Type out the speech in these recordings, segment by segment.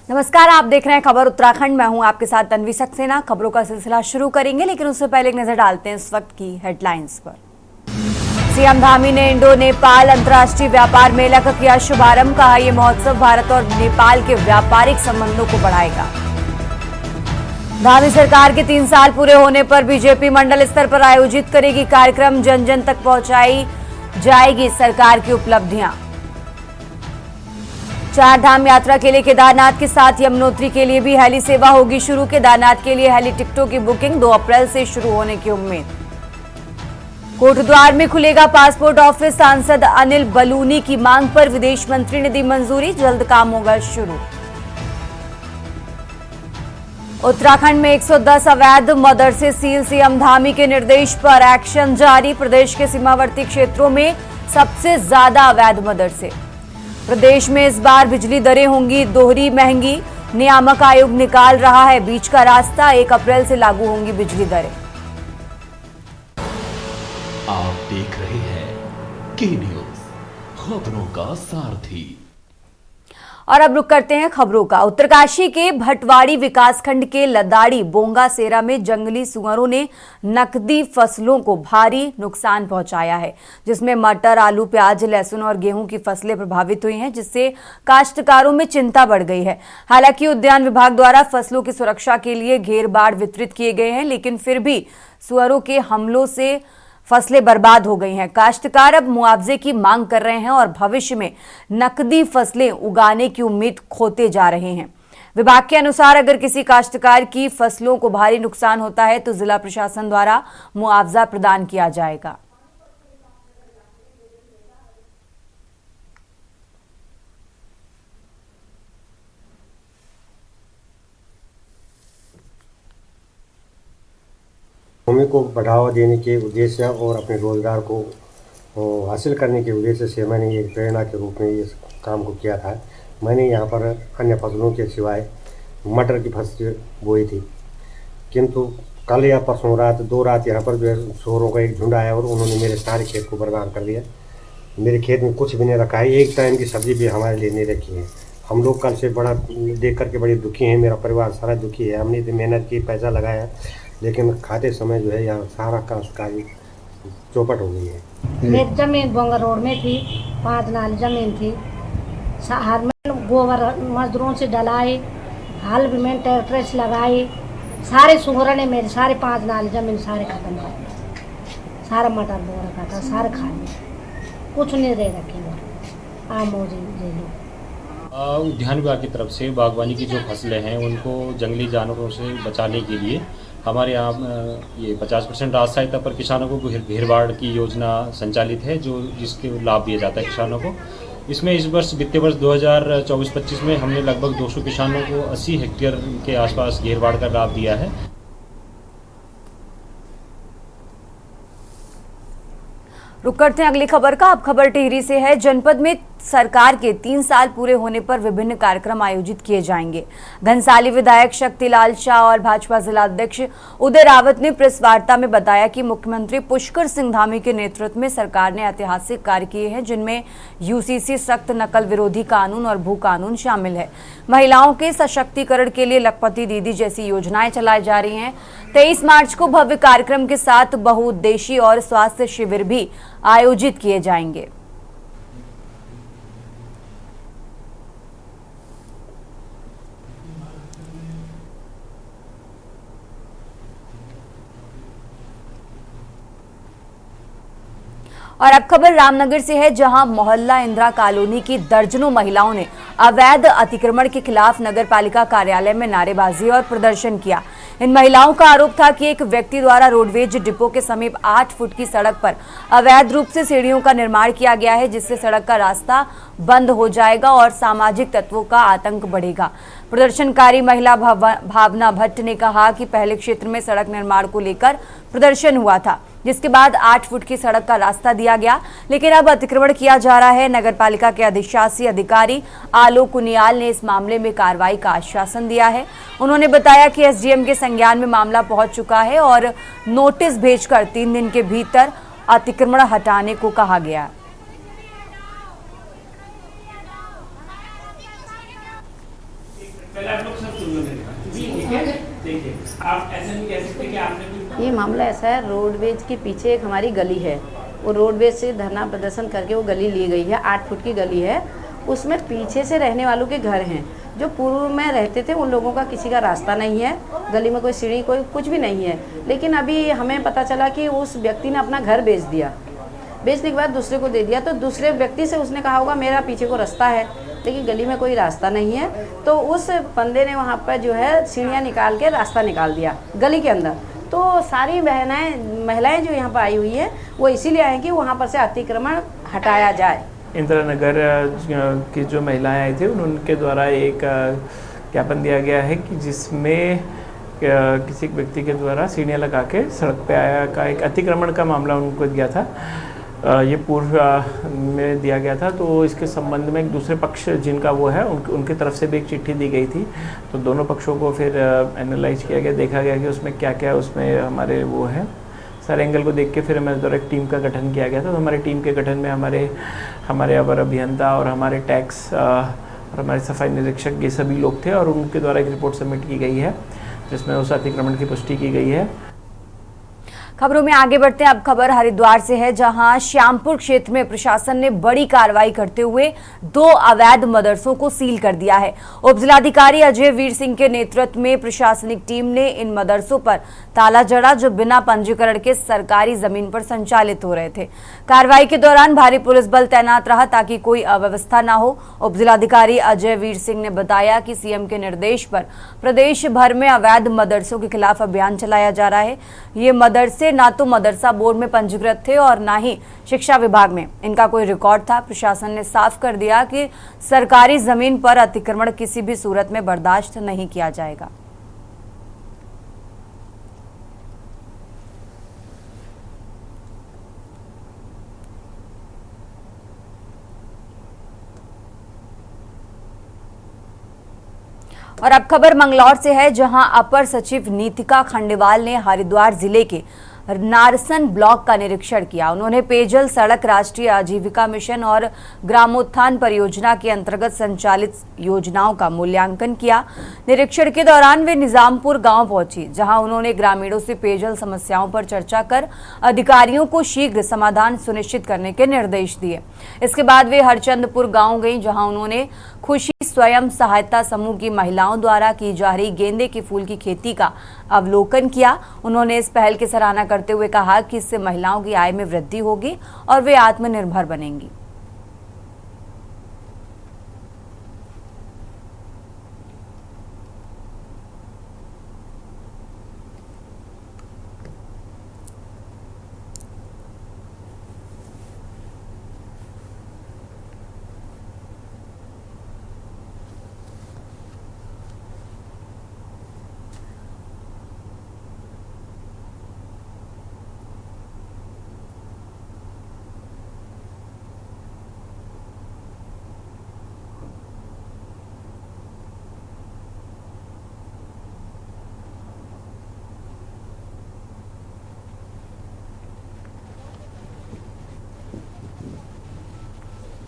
नमस्कार, आप देख रहे हैं खबर उत्तराखंड। मैं हूं आपके साथ तन्वी सक्सेना। खबरों का सिलसिला शुरू करेंगे, लेकिन उससे पहले एक नजर डालते हैं इस वक्त की हेडलाइंस पर। सीएम धामी ने इंडो नेपाल अंतर्राष्ट्रीय व्यापार मेला का किया शुभारंभ। कहा यह महोत्सव भारत और नेपाल के व्यापारिक संबंधों को बढ़ाएगा। धामी सरकार के 3 साल पूरे होने पर बीजेपी मंडल स्तर पर आयोजित करेगी कार्यक्रम। जन जन तक पहुंचाई जाएगी सरकार की उपलब्धियां। 4 धाम यात्रा के लिए केदारनाथ के साथ यमुनोत्री के लिए भी हेली सेवा होगी शुरू। केदारनाथ के लिए हेली टिकटों की बुकिंग 2 अप्रैल से शुरू होने की उम्मीद। कोटद्वार में खुलेगा पासपोर्ट ऑफिस। सांसद अनिल बलूनी की मांग पर विदेश मंत्री ने दी मंजूरी। जल्द काम होगा शुरू। उत्तराखंड में 110 अवैध मदरसे सील। सीएम धामी के निर्देश पर एक्शन जारी। प्रदेश के सीमावर्ती क्षेत्रों में सबसे ज्यादा अवैध मदरसे। प्रदेश में इस बार बिजली दरें होंगी दोहरी महंगी। नियामक आयोग निकाल रहा है बीच का रास्ता। 1 अप्रैल से लागू होंगी बिजली दरें। आप देख रहे हैं के न्यूज, खबरों का सारथी। और अब रुक करते हैं खबरों का। उत्तरकाशी के भटवाड़ी विकासखंड के लदाड़ी बोंगा सेरा में जंगली सुअरों ने नकदी फसलों को भारी नुकसान पहुंचाया है, जिसमें मटर, आलू, प्याज, लहसुन और गेहूं की फसलें प्रभावित हुई हैं, जिससे काश्तकारों में चिंता बढ़ गई है। हालांकि उद्यान विभाग द्वारा फसलों की सुरक्षा के लिए घेर बाड़ वितरित किए गए हैं, लेकिन फिर भी सुअरों के हमलों से फसलें बर्बाद हो गई हैं। काश्तकार अब मुआवजे की मांग कर रहे हैं और भविष्य में नकदी फसलें उगाने की उम्मीद खोते जा रहे हैं। विभाग के अनुसार अगर किसी काश्तकार की फसलों को भारी नुकसान होता है तो जिला प्रशासन द्वारा मुआवजा प्रदान किया जाएगा। भूमि को बढ़ावा देने के उद्देश्य और अपने रोजगार को हासिल करने के उद्देश्य से मैंने एक प्रेरणा के रूप में इस काम को किया था। मैंने यहाँ पर अन्य फसलों के सिवाय मटर की फसल बोई थी, किंतु कल या परसों रात 2 रात यहाँ पर जो है चोरों का एक झुंड आया और उन्होंने मेरे सारे खेत को बर्बाद कर दिया। मेरे खेत में कुछ भी नहीं रखा है, एक टाइम की सब्जी भी हमारे लिए नहीं रखी है। हम लोग कल से बड़ा देख करके बड़े दुखी हैं। मेरा परिवार सारा दुखी है। हमने इतनी मेहनत की, पैसा लगाया, लेकिन खाते समय जो है यहाँ सारा काश्तकारी चौपट हो गई है। मेरी जमीन बोंगा रोड में थी, 5 नाली जमीन थी। हर में गोबर मजदूरों से डलाए, हल भी मैंने ट्रैक्टर से लगाए। सारे सुगरा ने मेरे सारे 5 नाली जमीन सारे खत्म कर दिए। सारा मटर बो रखा था, सारे खा लिए, कुछ नहीं रह रखी। आम मोजी ले लो। उद्यान विभाग की तरफ से बागवानी की जो फसलें हैं उनको जंगली जानवरों से बचाने के लिए हमारे यहाँ ये 50% राहत सहायता पर किसानों को घेरबाड़ की योजना संचालित है, जो जिसके लाभ दिया जाता है किसानों को। इसमें इस वर्ष वित्तीय वर्ष 2024-25 में हमने लगभग 200 किसानों को 80 हेक्टेयर के आसपास घेरबाड़ का लाभ दिया है। रुक करते हैं अगली खबर का। अब खबर टिहरी से है। जनपद में सरकार के 3 साल पूरे होने पर विभिन्न कार्यक्रम आयोजित किए जाएंगे। घनसाली विधायक शक्तिलाल शाह और भाजपा जिला अध्यक्ष उदय रावत ने प्रेस वार्ता में बताया कि मुख्यमंत्री पुष्कर सिंह धामी के नेतृत्व में सरकार ने ऐतिहासिक कार्य किए हैं, जिनमें यूसीसी, सख्त नकल विरोधी कानून और भू कानून शामिल है। महिलाओं के सशक्तिकरण के लिए लखपति दीदी जैसी योजनाएं चलाई जा रही हैं। 23 मार्च को भव्य कार्यक्रम के साथ बहुउद्देशीय और स्वास्थ्य शिविर भी आयोजित किए जाएंगे। और अब खबर रामनगर से है, जहां मोहल्ला इंदिरा कॉलोनी की दर्जनों महिलाओं ने अवैध अतिक्रमण के खिलाफ नगरपालिका कार्यालय में नारेबाजी और प्रदर्शन किया। इन महिलाओं का आरोप था कि एक व्यक्ति द्वारा रोडवेज डिपो के समीप 8 फुट की सड़क पर अवैध रूप से सीढ़ियों का निर्माण किया गया है, जिससे सड़क का रास्ता बंद हो जाएगा और सामाजिक तत्वों का आतंक बढ़ेगा। प्रदर्शनकारी महिला भावना भट्ट ने कहा कि पहले क्षेत्र में सड़क निर्माण को लेकर प्रदर्शन हुआ था, जिसके बाद 8 फुट की सड़क का रास्ता दिया गया, लेकिन अब अतिक्रमण किया जा रहा है। नगरपालिका के अधिशासी अधिकारी आलोक कुनियाल ने इस मामले में कार्रवाई का आश्वासन दिया है। उन्होंने बताया कि एसडीएम के संज्ञान में मामला पहुंच चुका है और नोटिस भेजकर 3 दिन के भीतर अतिक्रमण हटाने को कहा गया। पहले आप लोग सब सुनिए मेरी बात, ठीक है? देखिए, आप ऐसा नहीं कह सकते कि आपने कोई ये मामला ऐसा है, रोडवेज के पीछे एक हमारी गली है, वो रोडवेज से धरना प्रदर्शन करके वो गली ली गई है, 8 फुट की गली है। उसमें पीछे से रहने वालों के घर हैं, जो पूर्व में रहते थे उन लोगों का किसी का रास्ता नहीं है, गली में कोई सीढ़ी कोई कुछ भी नहीं है। लेकिन अभी हमें पता चला कि उस व्यक्ति ने अपना घर बेच दिया, बेचने के बाद दूसरे को दे दिया। तो दूसरे व्यक्ति से उसने कहा होगा मेरा पीछे को रास्ता है, लेकिन गली में कोई रास्ता नहीं है। तो उस बंदे ने वहाँ पर जो है सीढ़ियाँ निकाल के रास्ता निकाल दिया गली के अंदर। तो सारी महिलाएं जो यहाँ पर आई हुई हैं वो इसीलिए आई कि वहाँ पर से अतिक्रमण हटाया जाए। इंदिरा नगर की जो महिलाएं आई थी उनके द्वारा एक ज्ञापन दिया गया है कि जिसमें किसी व्यक्ति के द्वारा सीढ़ियाँ लगा के सड़क पे आया का एक अतिक्रमण का मामला उनको दिया था, ये पूर्व में दिया गया था। तो इसके संबंध में एक दूसरे पक्ष जिनका वो है उनकी तरफ से भी एक चिट्ठी दी गई थी। तो दोनों पक्षों को फिर एनालाइज किया गया, देखा गया कि उसमें क्या क्या उसमें हमारे वो है, सारे एंगल को देख के फिर हमारे द्वारा एक टीम का गठन किया गया था। तो हमारी टीम के गठन में हमारे अवर अभियंता और हमारे टैक्स और हमारे सफाई निरीक्षक ये सभी लोग थे और उनके द्वारा एक रिपोर्ट सबमिट की गई है जिसमें उस अतिक्रमण की पुष्टि की गई है। खबरों में आगे बढ़ते हैं। अब खबर हरिद्वार से है, जहां श्यामपुर क्षेत्र में प्रशासन ने बड़ी कार्रवाई करते हुए 2 अवैध मदरसों को सील कर दिया है। उप जिलाधिकारी अजय वीर सिंह के नेतृत्व में प्रशासनिक टीम ने इन मदरसों पर ताला जड़ा, जो बिना पंजीकरण के सरकारी जमीन पर संचालित हो रहे थे। कार्रवाई के दौरान भारी पुलिस बल तैनात रहा ताकि कोई अव्यवस्था न हो। उप जिलाधिकारी अजय वीर सिंह ने बताया कि सीएम के निर्देश पर प्रदेश भर में अवैध मदरसों के खिलाफ अभियान चलाया जा रहा है। ये मदरसे ना तो मदरसा बोर्ड में पंजीकृत थे और ना ही शिक्षा विभाग में इनका कोई रिकॉर्ड था। प्रशासन ने साफ कर दिया कि सरकारी जमीन पर अतिक्रमण किसी भी सूरत में बर्दाश्त नहीं किया जाएगा। और अब खबर मंगलौर से है, जहां अपर सचिव नीतिका खंडेवाल ने हरिद्वार जिले के नारसन ब्लॉक का निरीक्षण किया। उन्होंने पेयजल, सड़क, राष्ट्रीय आजीविका मिशन और ग्रामोत्थान परियोजना के अंतर्गत संचालित योजनाओं का मूल्यांकन किया। निरीक्षण के दौरान वे निजामपुर गांव पहुंची, जहां उन्होंने ग्रामीणों से पेयजल समस्याओं पर चर्चा कर अधिकारियों को शीघ्र समाधान सुनिश्चित करने के निर्देश दिए। इसके बाद वे हरचंदपुर गांव गईं, जहां उन्होंने खुशी स्वयं सहायता समूह की महिलाओं द्वारा की जा रही गेंदे के फूल की खेती का अवलोकन किया। उन्होंने इस पहल की सराहना करते हुए कहा कि इससे महिलाओं की आय में वृद्धि होगी और वे आत्मनिर्भर बनेंगी।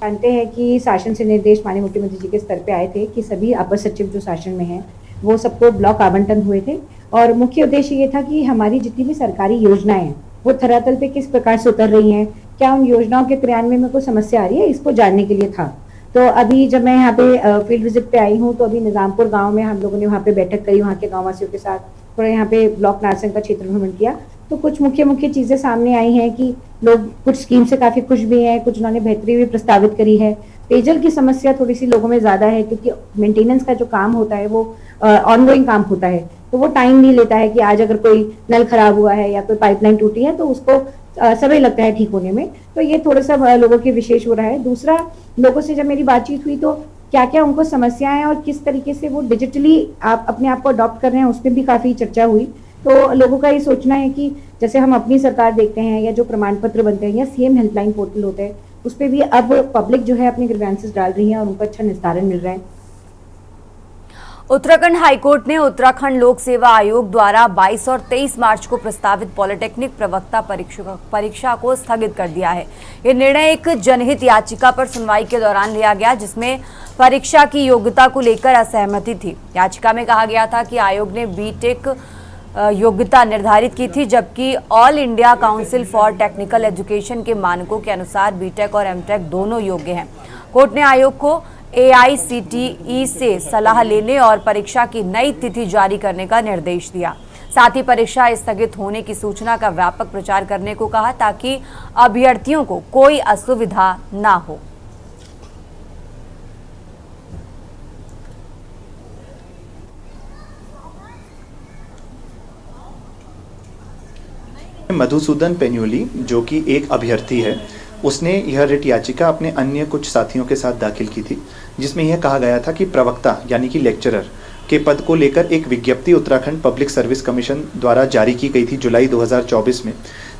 जानते हैं कि शासन से निर्देश माननीय मुख्यमंत्री जी के स्तर पे आए थे कि सभी अपर सचिव जो शासन में हैं वो सबको ब्लॉक आवंटन हुए थे और मुख्य उद्देश्य ये था कि हमारी जितनी भी सरकारी योजनाएं हैं वो धरातल पे किस प्रकार से उतर रही हैं, क्या उन योजनाओं के क्रियान्वयन में कोई समस्या आ रही है, इसको जानने के लिए था। तो अभी जब मैं यहाँ पे फील्ड विजिट पे आई हूँ तो अभी निजामपुर गाँव में हम लोगों ने वहाँ पे बैठक करी, वहाँ के गाँव वासियों के साथ थोड़ा यहाँ पे ब्लॉक नारसन का क्षेत्र भ्रमण किया। तो कुछ मुख्य चीजें सामने आई हैं कि लोग कुछ स्कीम से काफी खुश भी हैं, कुछ उन्होंने बेहतरी भी प्रस्तावित करी है। पेयजल की समस्या थोड़ी सी लोगों में ज्यादा है क्योंकि मेंटेनेंस का जो काम होता है वो ऑनगोइंग काम होता है, तो वो टाइम नहीं लेता है कि आज अगर कोई नल खराब हुआ है या कोई पाइपलाइन टूटी है तो उसको समय लगता है ठीक होने में। तो ये थोड़ा सा लोगों के विशेष हो रहा है। दूसरा, लोगों से जब मेरी बातचीत हुई तो क्या क्या उनको समस्याएं और किस तरीके से वो डिजिटली आप अपने आप को अडॉप्ट कर रहे हैं उसमें भी काफी चर्चा हुई। तो लोगों का ये सोचना है कि जैसे हम अपनी सरकार देखते हैं या जो प्रमाण पत्र बनते हैं या सीएम हेल्पलाइन पोर्टल होते हैं उस पर भी अब पब्लिक जो है अपने ग्रीवेंसेस डाल रही है और उनको अच्छा निस्तारण मिल रहा है। उत्तराखंड हाईकोर्ट ने उत्तराखंड लोक सेवा आयोग द्वारा 22 और 23 मार्च को प्रस्तावित पॉलिटेक्निक प्रवक्ता परीक्षा को स्थगित कर दिया है। ये निर्णय एक जनहित याचिका पर सुनवाई के दौरान लिया गया, जिसमें परीक्षा की योग्यता को लेकर असहमति थी। याचिका में कहा गया था कि आयोग ने बीटेक योग्यता निर्धारित की थी, जबकि all India council for technical education के मानकों के अनुसार बीटेक और एमटेक दोनों योग्य हैं। कोर्ट ने आयोग को AICTE से सलाह लेने और परीक्षा की नई तिथि जारी करने का निर्देश दिया। साथ ही परीक्षा स्थगित होने की सूचना का व्यापक प्रचार करने को कहा, ताकि अभ्यर्थियों को कोई असुविधा ना हो। मधुसूदन पेन्योली, जो कि एक अभ्यर्थी है, उसने यह रिट याचिका अपने अन्य कुछ साथियों के साथ दाखिल की थी, जिसमें यह कहा गया था कि प्रवक्ता यानी कि लेक्चरर के पद को लेकर एक विज्ञप्ति उत्तराखंड पब्लिक सर्विस कमीशन द्वारा जारी की गई थी जुलाई 2024 में,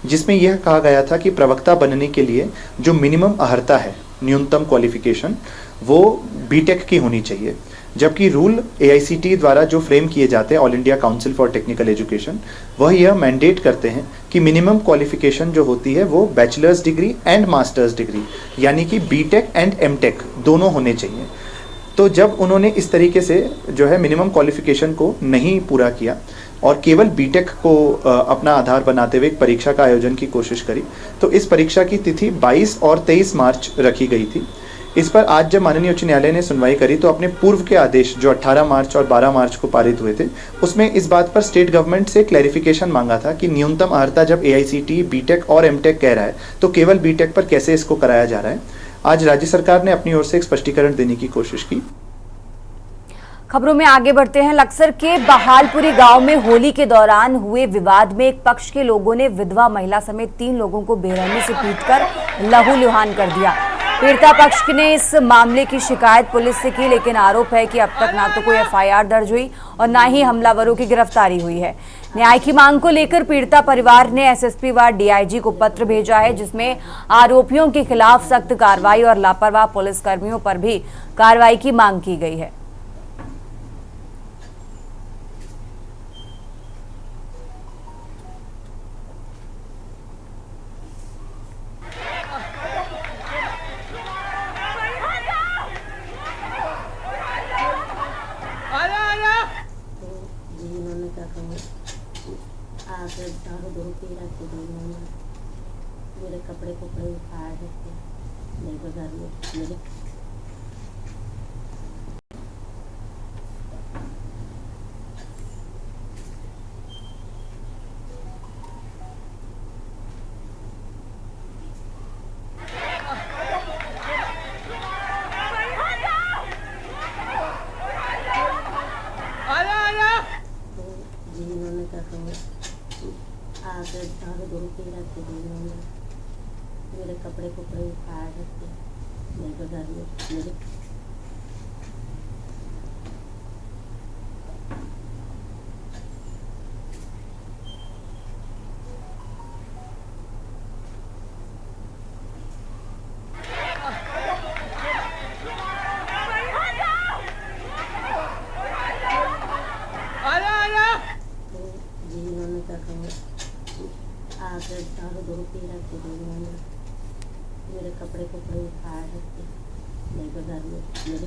जिसमें यह कहा गया था कि प्रवक्ता बनने के लिए जो मिनिमम अर्हता है, न्यूनतम क्वालिफिकेशन, वो बीटेक की होनी चाहिए। जबकि रूल AICTE द्वारा जो फ्रेम किए जाते हैं, all India council for technical education, वह यह मैंडेट करते हैं कि मिनिमम क्वालिफिकेशन जो होती है वो bachelors degree and masters degree यानी कि बीटेक एंड एमटेक दोनों होने चाहिए। तो जब उन्होंने इस तरीके से जो है मिनिमम क्वालिफिकेशन को नहीं पूरा किया और केवल बीटेक को अपना आधार बनाते हुए एक परीक्षा का आयोजन की कोशिश करी, तो इस परीक्षा की तिथि 22 और 23 मार्च रखी गई थी। इस पर आज जब माननीय उच्च न्यायालय ने सुनवाई करी, तो अपने पूर्व के आदेश जो 18 मार्च और 12 मार्च को पारित हुए थे, उसमें इस बात पर स्टेट गवर्नमेंट से क्लैरिफिकेशन मांगा था कि न्यूनतम अर्हता जब AICTE बीटेक और एमटेक कह रहा है, तो केवल बीटेक पर कैसे इसको कराया जा रहा है। आज राज्य सरकार ने अपनी ओर से एक स्पष्टीकरण देने की कोशिश की। खबरों में आगे बढ़ते हैं। लक्सर के बहालपुरी गांव में होली के दौरान हुए विवाद में एक पक्ष के लोगों ने विधवा महिला समेत 3 लोगों को बेरहमी से पीटकर लहूलुहान कर दिया। पीड़िता पक्ष ने इस मामले की शिकायत पुलिस से की, लेकिन आरोप है कि अब तक ना तो कोई FIR दर्ज हुई और ना ही हमलावरों की गिरफ्तारी हुई है। न्याय की मांग को लेकर पीड़िता परिवार ने SSP व DIG को पत्र भेजा है, जिसमें आरोपियों के खिलाफ सख्त कार्रवाई और लापरवाह पुलिसकर्मियों पर भी कार्रवाई की मांग की गई है। मेरे कपड़े उतार देते मेरे घर में मेरे जिन्होंने क्या कहूँ आकर दारू पी रखते थे, मेरे कपड़े उतार देते मेरे घर में मेरे जिन्होंने क्या कहूँ आकर दारू पी रखते थे, मेरे कपड़े उतार देते मेरे घर में मेरे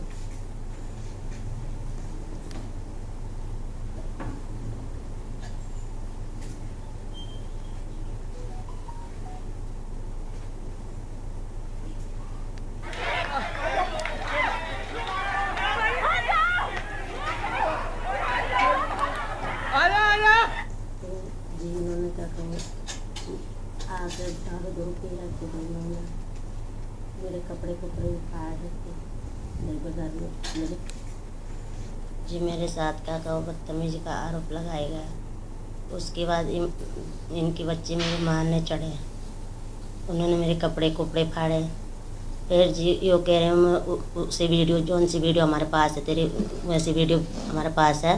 जिन्होंने क्या कहूँ आकर दारू पी रखते थे, मेरे कपड़े उतार देते मेरे घर में मेरे जी मेरे साथ क्या कहो बदतमीजी का आरोप लगाया गया। उसके बाद इनके बच्चे मेरे मारने चढ़े, उन्होंने मेरे कपड़े फाड़े। फिर जी यो कह रहे हैं उसे वीडियो जौन सी वीडियो हमारे पास है तेरी वैसी वीडियो हमारे पास है,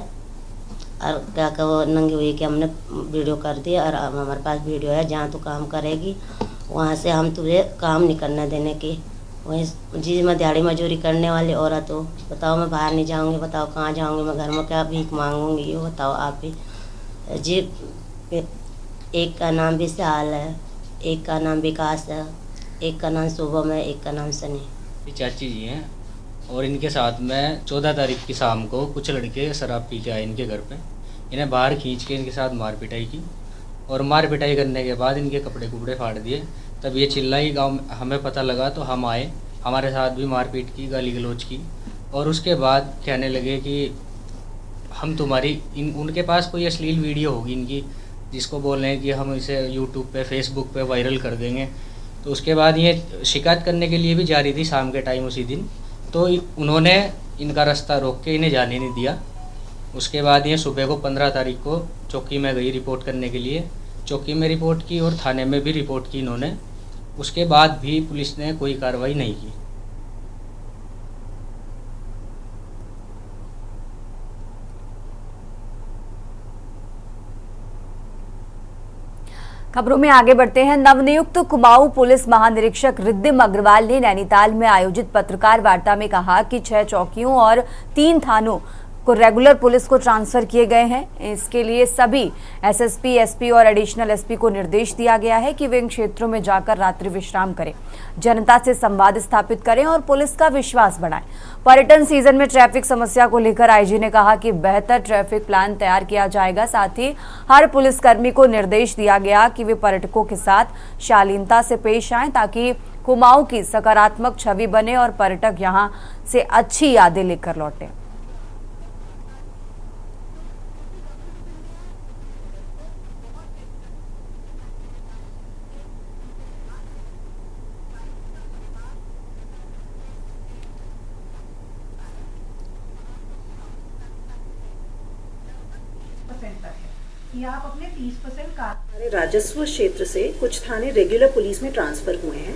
और क्या कहो नंगी हुई कि हमने वीडियो कर दिया और हमारे पास वीडियो है, जहाँ तू काम करेगी वहाँ से हम तुझे काम नहीं करने देने की वहीं जी मैं दिहाड़ी मजदूरी करने वाली औरत हूँ। बताओ मैं बाहर नहीं जाऊँगी, बताओ कहाँ जाऊँगी, मैं घर में क्या भीख मांगूंगी, ये बताओ आप ही जी। एक का नाम विशाल है, एक का नाम विकास है, एक का नाम शुभम है, एक का नाम सनी। चाची जी हैं और इनके साथ में 14 तारीख की शाम को कुछ लड़के शराब पी के आए इनके घर पे। इन्हें बाहर खींच के इनके साथ मार पिटाई की और मार पिटाई करने के बाद इनके कपड़े कुपड़े फाड़ दिए। तब ये चिल्लाई, गांव में हमें पता लगा तो हम आए, हमारे साथ भी मारपीट की, गाली गलौज की और उसके बाद कहने लगे कि हम तुम्हारी उनके पास कोई अश्लील वीडियो होगी इनकी, जिसको बोल रहे हैं कि हम इसे यूट्यूब पे फेसबुक पे वायरल कर देंगे। तो उसके बाद ये शिकायत करने के लिए भी जा रही थी शाम के टाइम उसी दिन, तो उन्होंने इनका रास्ता रोक के इन्हें जाने नहीं दिया। उसके बाद ये सुबह को 15 तारीख को चौकी में गई रिपोर्ट करने के लिए, चौकी में रिपोर्ट की और थाने में भी रिपोर्ट की इन्होंने। उसके बाद भी पुलिस ने कोई कार्रवाई नहीं की। खबरों में आगे बढ़ते हैं। नवनियुक्त कुमाऊं पुलिस महानिरीक्षक रिद्धिम अग्रवाल ने नैनीताल में आयोजित पत्रकार वार्ता में कहा कि 6 चौकियों और 3 थानों को रेगुलर पुलिस को ट्रांसफर किए गए हैं। इसके लिए सभी एसएसपी, एसपी और एडिशनल एसपी को निर्देश दिया गया है कि वे इन क्षेत्रों में जाकर रात्रि विश्राम करें, जनता से संवाद स्थापित करें और पुलिस का विश्वास बढ़ाएं। पर्यटन सीजन में ट्रैफिक समस्या को लेकर आईजी ने कहा कि बेहतर ट्रैफिक प्लान तैयार किया जाएगा। साथ ही हर पुलिसकर्मी को निर्देश दिया गया कि वे पर्यटकों के साथ शालीनता से पेश आएं ताकि कुमाऊं की सकारात्मक छवि बने और पर्यटक यहां से अच्छी यादें लेकर लौटें। कि आप अपने 30% राजस्व क्षेत्र से कुछ थाने रेगुलर पुलिस में ट्रांसफर हुए हैं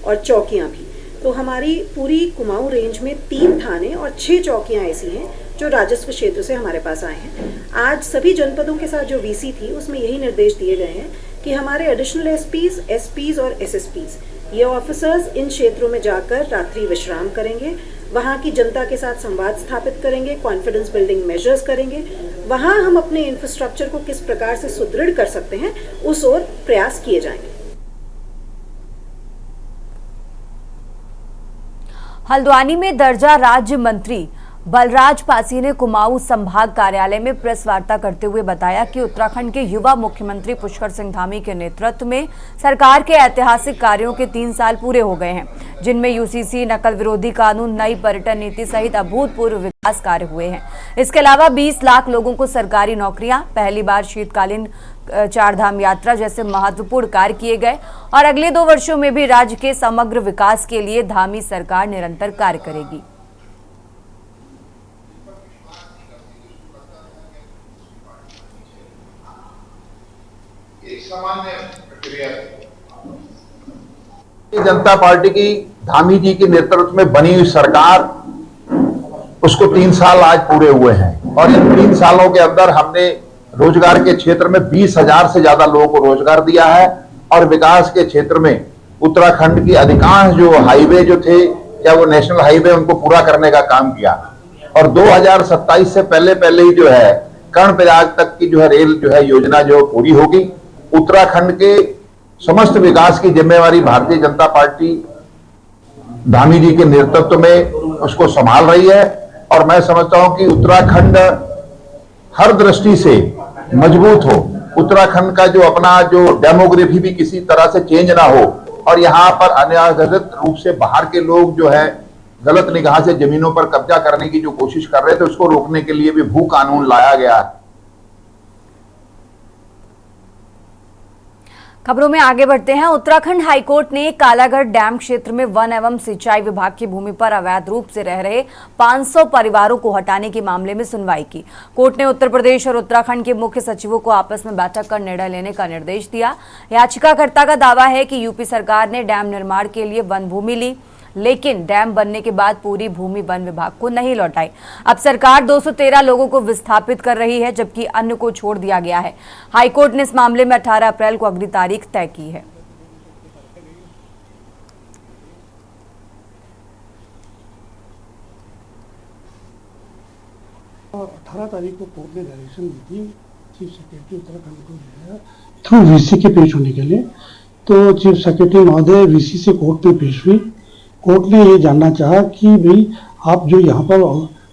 और चौकियां भी। तो हमारी पूरी कुमाऊं रेंज में 3 थाने और 6 चौकियां ऐसी हैं जो राजस्व क्षेत्र से हमारे पास आए हैं। आज सभी जनपदों के साथ जो वीसी थी उसमें यही निर्देश दिए गए हैं कि हमारे एडिशनल एसपीज और एसएसपीज ये ऑफिसर्स इन क्षेत्रों में जाकर रात्रि विश्राम करेंगे, वहाँ की जनता के साथ संवाद स्थापित करेंगे, कॉन्फिडेंस बिल्डिंग मेजर्स करेंगे, वहाँ हम अपने इंफ्रास्ट्रक्चर को किस प्रकार से सुदृढ़ कर सकते हैं उस ओर प्रयास किए जाएंगे। हल्द्वानी में दर्जा राज्य मंत्री बलराज पासी ने कुमाऊं संभाग कार्यालय में प्रेस वार्ता करते हुए बताया कि उत्तराखंड के युवा मुख्यमंत्री पुष्कर सिंह धामी के नेतृत्व में सरकार के ऐतिहासिक कार्यों के 3 साल पूरे हो गए हैं, जिनमें यूसीसी, नकल विरोधी कानून, नई पर्यटन नीति सहित अभूतपूर्व विकास कार्य हुए हैं। इसके अलावा 20 लाख लोगों को सरकारी नौकरियां, पहली बार शीतकालीन 4 धाम यात्रा जैसे महत्वपूर्ण कार्य किए गए और अगले 2 वर्षों में भी राज्य के समग्र विकास के लिए धामी सरकार निरंतर कार्य करेगी। सामान्य प्रक्रिया जनता पार्टी की धामी जी के नेतृत्व में बनी हुई सरकार, उसको 3 साल आज पूरे हुए हैं और इन 3 सालों के अंदर हमने रोजगार के क्षेत्र में 20,000 से ज्यादा लोगों को रोजगार दिया है और विकास के क्षेत्र में उत्तराखंड की अधिकांश जो हाईवे जो थे, क्या वो नेशनल हाईवे, उनको पूरा करने का काम किया और 2027 से पहले ही जो है कर्णप्रयाग तक की जो है रेल जो है योजना जो पूरी होगी। उत्तराखंड के समस्त विकास की जिम्मेवारी भारतीय जनता पार्टी धामी जी के नेतृत्व में उसको संभाल रही है और मैं समझता हूं कि उत्तराखंड हर दृष्टि से मजबूत हो, उत्तराखंड का जो अपना जो डेमोग्राफी भी किसी तरह से चेंज ना हो और यहाँ पर अनाधिकृत रूप से बाहर के लोग जो है गलत निगाह से जमीनों पर कब्जा करने की जो कोशिश कर रहे थे उसको रोकने के लिए भी भू कानून लाया गया है। खबरों में आगे बढ़ते हैं। उत्तराखंड हाईकोर्ट ने कालागढ़ डैम क्षेत्र में वन एवं सिंचाई विभाग की भूमि पर अवैध रूप से रह रहे 500 परिवारों को हटाने के मामले में सुनवाई की। कोर्ट ने उत्तर प्रदेश और उत्तराखंड के मुख्य सचिवों को आपस में बैठक कर निर्णय लेने का निर्देश दिया। याचिकाकर्ता का दावा है कि यूपी सरकार ने डैम निर्माण के लिए वन भूमि ली, लेकिन डैम बनने के बाद पूरी भूमि वन विभाग को नहीं लौटाई। अब सरकार 213 लोगों को विस्थापित कर रही है, जबकि अन्य को छोड़ दिया गया है। हाईकोर्ट ने इस मामले में 18 अप्रैल को अगली तारीख तय की है। और 18 तारीख को कोर्ट ने डायरेक्शन दी थी चीफ सेक्रेटरी उत्तराखंड को जो है थ्रू वीसी के पेश होने के लिए। तो चीफ सेक्रेटरी महोदय वीसी से कोर्ट में पेश हुई। कोर्ट ने ये जानना चाहा कि भाई आप जो यहाँ पर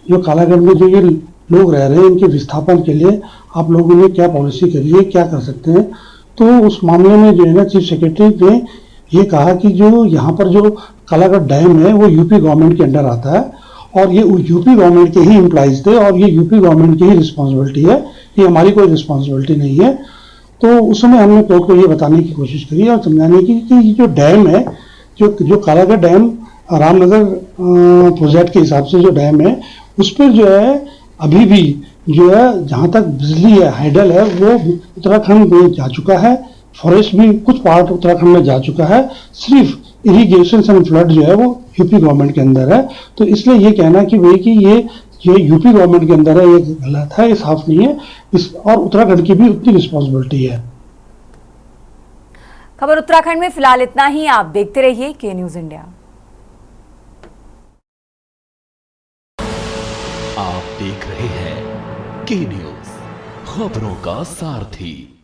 जो कालागढ़ में जो ये लोग रह रहे हैं इनके विस्थापन के लिए आप लोगों ने क्या पॉलिसी करी है, क्या कर सकते हैं। तो उस मामले में जो है ना चीफ सेक्रेटरी ने ये कहा कि जो यहाँ पर जो कालागढ़ डैम है वो यूपी गवर्नमेंट के अंडर आता है और ये यूपी गवर्नमेंट के ही एम्प्लॉइज थे और ये यूपी गवर्नमेंट की ही रिस्पॉन्सिबिलिटी है, ये हमारी कोई रिस्पॉन्सिबिलिटी नहीं है। तो उस समय हमने कोर्ट को ये बताने की कोशिश करी और समझाने की कि ये जो डैम है जो कालागढ़ डैम रामनगर प्रोजेक्ट के हिसाब से जो डैम है उस पर जो है अभी भी जो है जहाँ तक बिजली है हाइडल है वो उत्तराखंड में जा चुका है, फॉरेस्ट भी कुछ पार्ट उत्तराखंड में जा चुका है, सिर्फ इरिगेशन एंड फ्लड जो है वो यूपी गवर्नमेंट के अंदर है। तो इसलिए ये कहना कि भाई कि ये यूपी गवर्नमेंट के अंदर है ये गलत है, ये साफ नहीं है। इस और उत्तराखंड की भी उतनी रिस्पॉन्सिबिलिटी है। खबर उत्तराखंड में फिलहाल इतना ही। आप देखते रहिए के न्यूज इंडिया। आप देख रहे हैं के न्यूज, खबरों का सारथी।